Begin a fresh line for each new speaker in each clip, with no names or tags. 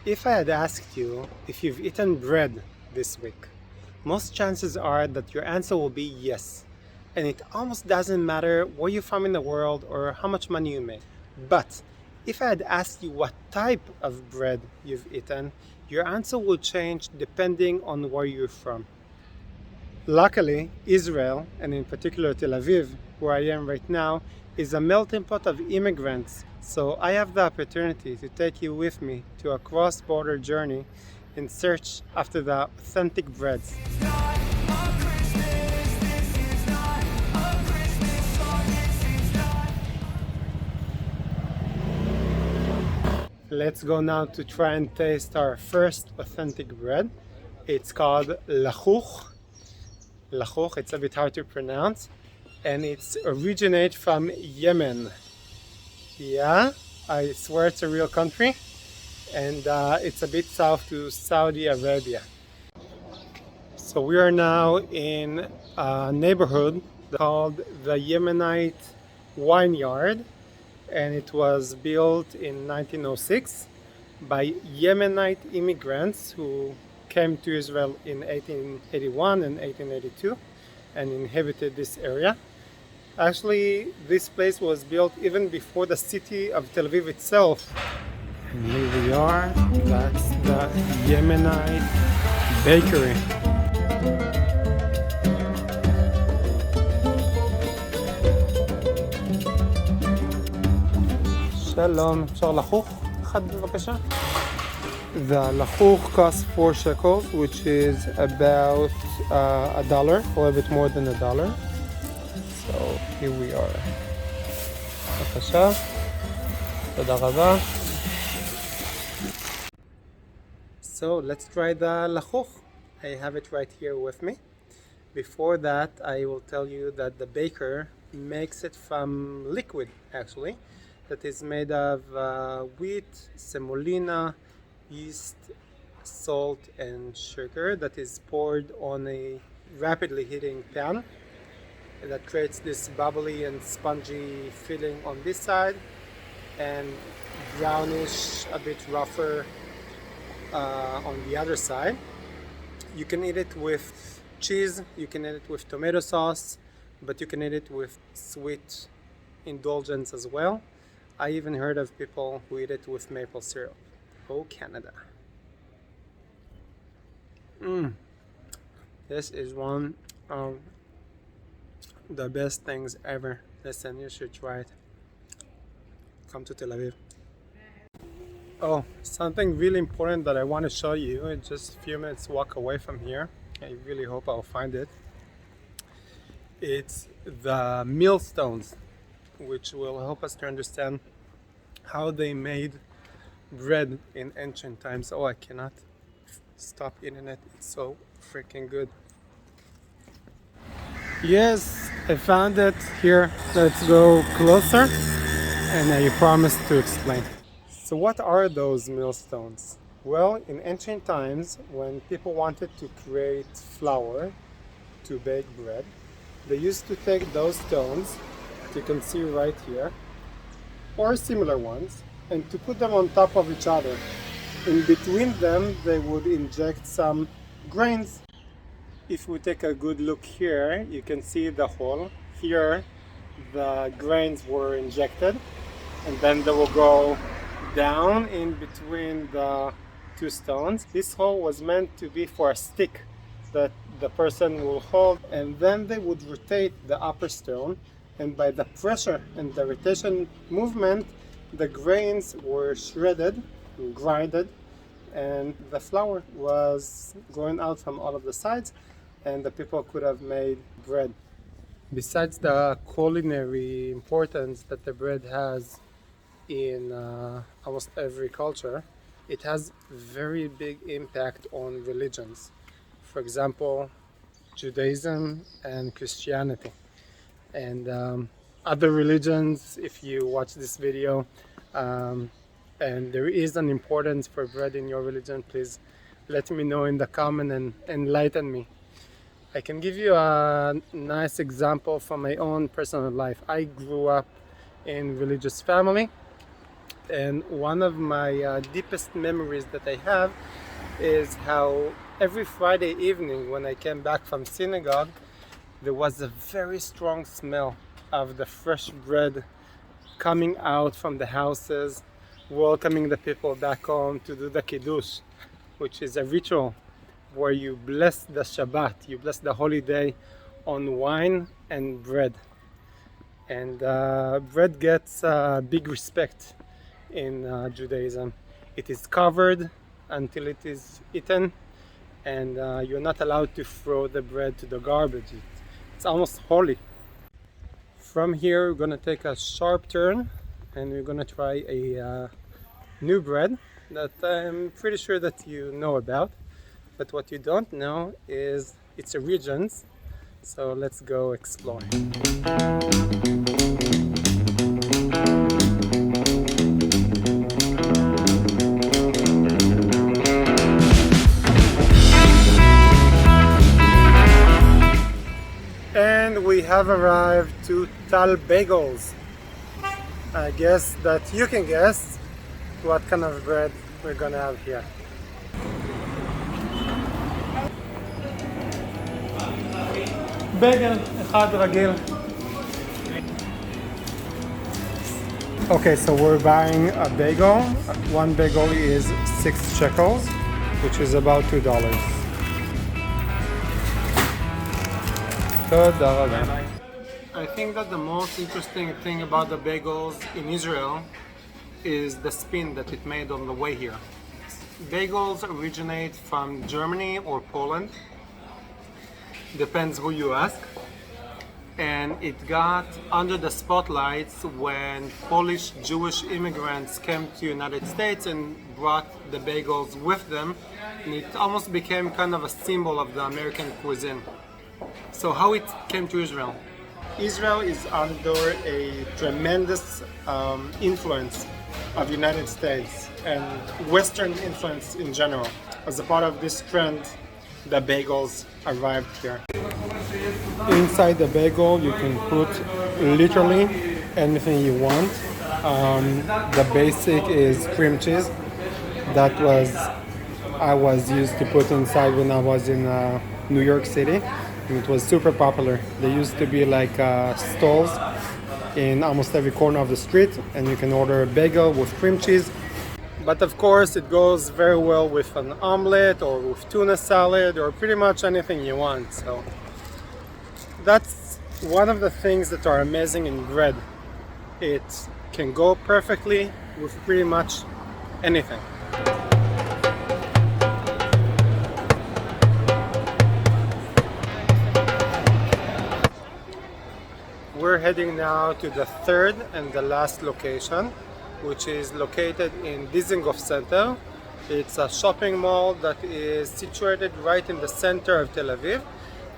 If I had asked you if you've eaten bread this week, most chances are that your answer will be yes. And it almost doesn't matter where you're from in the world or how much money you make. But if I had asked you what type of bread you've eaten, your answer will change depending on where you're from. Luckily, Israel, and in particular Tel Aviv, where I am right now, is a melting pot of immigrants. So I have the opportunity to take you with me to a cross-border journey in search after the authentic breads. Let's go now to try and taste our first authentic bread. It's called lachuch. Lachuch, it's a bit hard to pronounce, and it's originate from Yemen. Yeah, I swear it's a real country, and it's a bit south to Saudi Arabia. So we are now in a neighborhood called the Yemenite Vineyard, and it was built in 1906 by Yemenite immigrants who came to Israel in 1881 and 1882 and inhabited this area. Actually, this place was built even before the city of Tel Aviv itself. And here we are, that's the Yemenite bakery. שלום, אפשר לחוך? אחד בבקשה. The lachuch costs 4 shekels, which is about $1, a little bit more than $1. So here we are. בבקשה. תודה רבה. So let's try the lachuch. I have it right here with me. Before that, I will tell you that the baker makes it from liquid, actually, that is made of wheat, semolina, yeast, salt, and sugar that is poured on a rapidly heating pan that creates this bubbly and spongy filling on this side and brownish, a bit rougher on the other side. You can eat it with cheese, you can eat it with tomato sauce, but you can eat it with sweet indulgence as well. I even heard of people who eat it with maple syrup. Oh, Canada. This is one of the best things ever. Listen, you should try it. Come to Tel Aviv. Oh, something really important that I want to show you. It's just a few minutes walk away from here. I really hope I'll find it. It's the millstones, which will help us to understand how they made bread in ancient times. Oh, I cannot stop eating it. It's so freaking good. Yes, I found it. Here, let's go closer and I promise to explain. So what are those millstones? Well, in ancient times, when people wanted to create flour to bake bread, they used to take those stones, you can see right here, or similar ones, and to put them on top of each other. In between them, they would inject some grains. If we take a good look here, you can see the hole. Here, the grains were injected, and then they will go down in between the two stones. This hole was meant to be for a stick that the person will hold, and then they would rotate the upper stone, and by the pressure and the rotation movement, the grains were shredded and grinded, and the flour was going out from all of the sides, and the people could have made bread. Besides the culinary importance that the bread has in almost every culture, it has very big impact on religions. For example, Judaism and Christianity. And other religions, if you watch this video and there is an importance for bread in your religion, please let me know in the comment and enlighten me. I can give you a nice example from my own personal life. I grew up in religious family, And one of my deepest memories that I have is how every Friday evening when I came back from synagogue, there was a very strong smell of the fresh bread coming out from the houses, welcoming the people back home to do the Kiddush, which is a ritual where you bless the Shabbat, you bless the holy day on wine and bread. And bread gets big respect in Judaism. It is covered until it is eaten, and you're not allowed to throw the bread to the garbage. It's almost holy. From here, we're gonna take a sharp turn, and we're gonna try a new bread that I'm pretty sure that you know about. But what you don't know is its origins. So let's go explore. And we have arrived to Tal Bagels. I guess that you can guess what kind of bread we're gonna have here. Bagel, אחד רגיל. Okay, so we're buying a bagel. One bagel is 6 shekels, which is about $2. I think that the most interesting thing about the bagels in Israel is the spin that it made on the way here. Bagels originate from Germany or Poland, depends who you ask, and it got under the spotlights when Polish Jewish immigrants came to the United States and brought the bagels with them, and it almost became kind of a symbol of the American cuisine. So how it came to Israel? Israel is under a tremendous influence of the United States and Western influence in general. As a part of this trend, the bagels arrived here. Inside the bagel, you can put literally anything you want. The basic is cream cheese. That I was used to put inside when I was in New York City. It was super popular. There used to be like stalls in almost every corner of the street, and you can order a bagel with cream cheese. But of course, it goes very well with an omelet or with tuna salad or pretty much anything you want. So that's one of the things that are amazing in bread. It can go perfectly with pretty much anything. We're heading now to the third and the last location, which is located in Dizengoff Center. It's a shopping mall that is situated right in the center of Tel Aviv,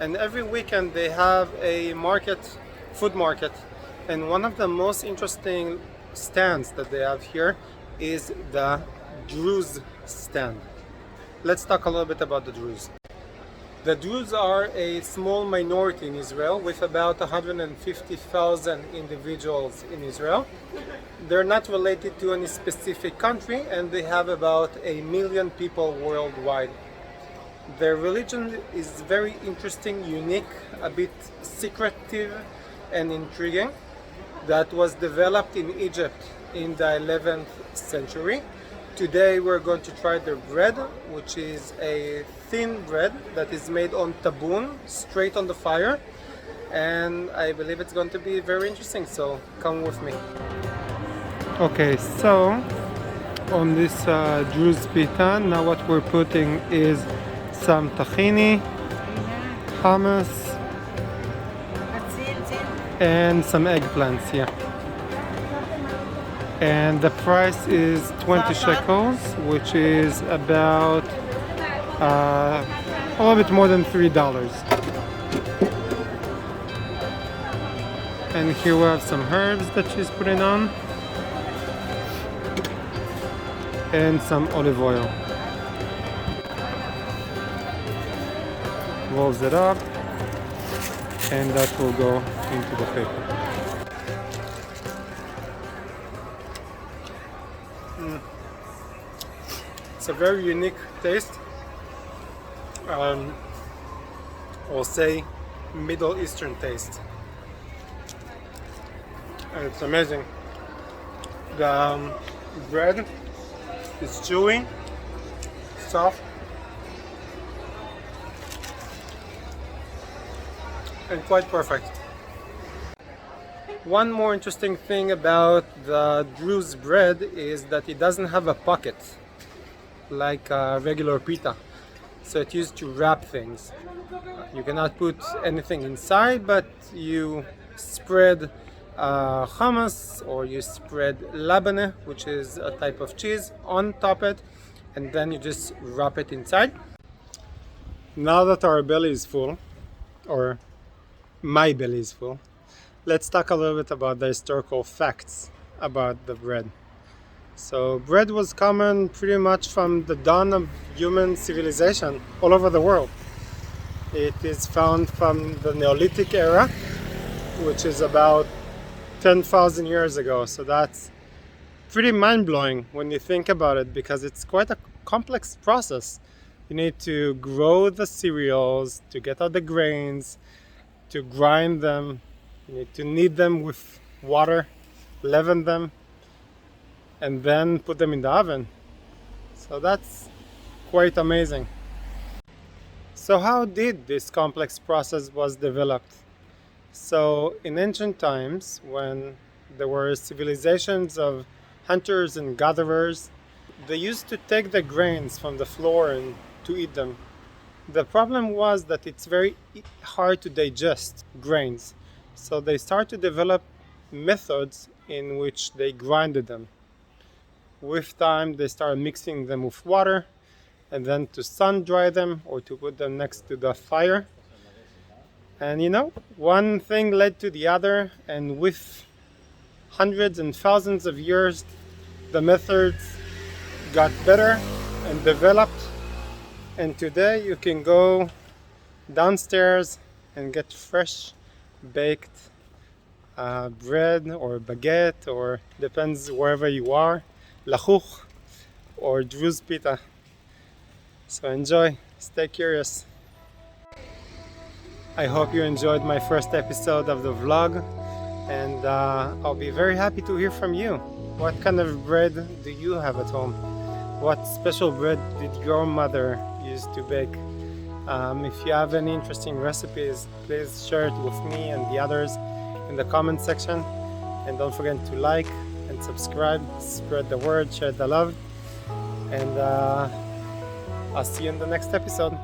and every weekend they have a market, food market, and one of the most interesting stands that they have here is the Druze stand. Let's talk a little bit about the Druze. The Druze are a small minority in Israel with about 150,000 individuals in Israel. They're not related to any specific country, and they have about 1 million people worldwide. Their religion is very interesting, unique, a bit secretive and intriguing. That was developed in Egypt in the 11th century. Today we're going to try their bread, which is a thin bread that is made on tabun, straight on the fire, and I believe it's going to be very interesting, so come with me. Okay, so on this Druze pita, now what we're putting is some tahini, hummus, and some eggplants here. And the price is 20 shekels, which is about a little bit more than $3. And here we have some herbs that she's putting on, and some olive oil. Rolls it up, and that will go into the paper. It's a very unique taste. We'll say Middle Eastern taste. And it's amazing. The bread is chewy, soft, and quite perfect. One more interesting thing about the Druze bread is that it doesn't have a pocket like a regular pita. So it's used to wrap things. You cannot put anything inside, but you spread hummus, or you spread labane, which is a type of cheese, on top it, and then you just wrap it inside. Now that our belly is full, or my belly is full, let's talk a little bit about the historical facts about the bread. So bread was common pretty much from the dawn of human civilization all over the world. It is found from the Neolithic era, which is about 10,000 years ago. So that's pretty mind-blowing when you think about it, because it's quite a complex process. You need to grow the cereals, to get out the grains, to grind them. You need to knead them with water, leaven them, and then put them in the oven. So that's quite amazing. So how did this complex process was developed? So in ancient times, when there were civilizations of hunters and gatherers, they used to take the grains from the floor and to eat them. The problem was that it's very hard to digest grains. So they started to develop methods in which they grinded them. With time, they started mixing them with water, and then to sun dry them or to put them next to the fire. And one thing led to the other, and with hundreds and thousands of years, the methods got better and developed. And today you can go downstairs and get fresh baked bread or baguette, or depends wherever you are, lachuch or Druze pita. So enjoy, stay curious. I hope you enjoyed my first episode of the vlog, and I'll be very happy to hear from you. What kind of bread do you have at home? What special bread did your mother use to bake? If you have any interesting recipes, please share it with me and the others in the comment section. And don't forget to like and subscribe, spread the word, share the love. And I'll see you in the next episode.